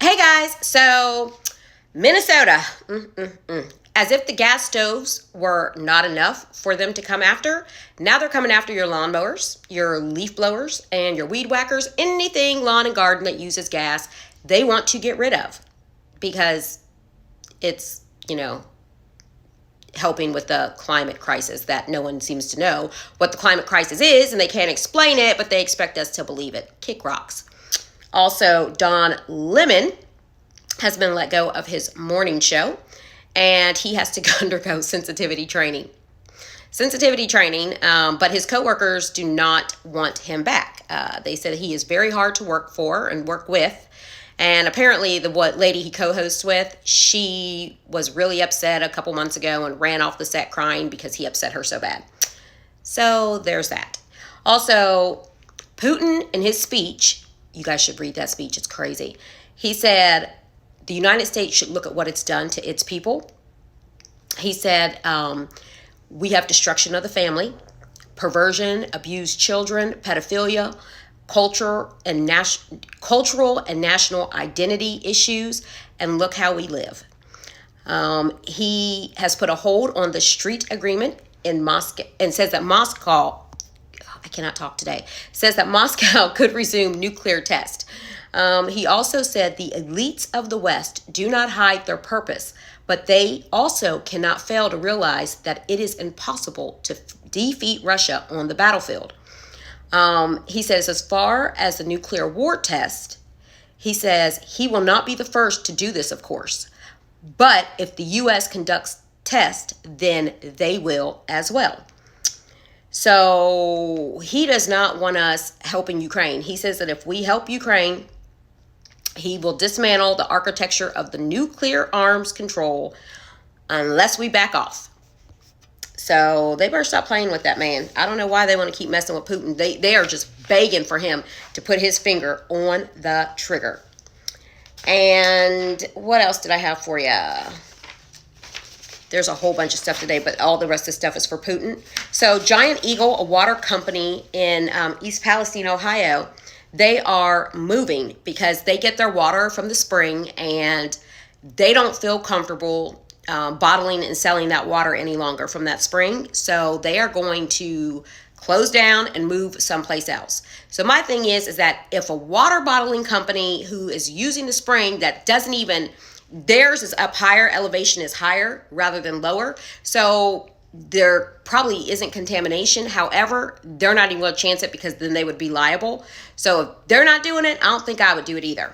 Hey guys, so Minnesota, as if the gas stoves were not enough for them to come after, now they're coming after your lawnmowers, your leaf blowers, and your weed whackers, anything lawn and garden that uses gas, they want to get rid of because it's, helping with the climate crisis that no one seems to know what the climate crisis is, and they can't explain it, but they expect us to believe it. Kick rocks. Also, Don Lemon has been let go of his morning show, and he has to undergo sensitivity training. But his coworkers do not want him back. They said he is very hard to work for and work with. And apparently the lady he co-hosts with, she was really upset a couple months ago and ran off the set crying because he upset her so bad. So there's that. Also, Putin in his speech, you guys should read that speech, it's crazy. He said the United States should look at what it's done to its people. He said we have destruction of the family, perversion, abused children, pedophilia, cultural and national identity issues, and look how we live. He has put a hold on the street agreement in Moscow and says that Moscow could resume nuclear test. He also said the elites of the West do not hide their purpose, but they also cannot fail to realize that it is impossible to defeat Russia on the battlefield. He says as far as the nuclear war test, he says he will not be the first to do this, of course. But if the U.S. conducts tests, then they will as well. So he does not want us helping Ukraine. He says that if we help Ukraine, he will dismantle the architecture of the nuclear arms control unless we back off. So they better stop playing with that man. I don't know why they want to keep messing with Putin. They are just begging for him to put his finger on the trigger. And what else did I have for you? There's a whole bunch of stuff today, but all the rest of the stuff is for Putin. So Giant Eagle, a water company in East Palestine, Ohio, they are moving because they get their water from the spring and they don't feel comfortable bottling and selling that water any longer from that spring. So they are going to close down and move someplace else. So my thing is that if a water bottling company who is using the spring that doesn't even, theirs is up higher, elevation is higher rather than lower. So there probably isn't contamination. However, they're not even going to chance it because then they would be liable. So if they're not doing it, I don't think I would do it either.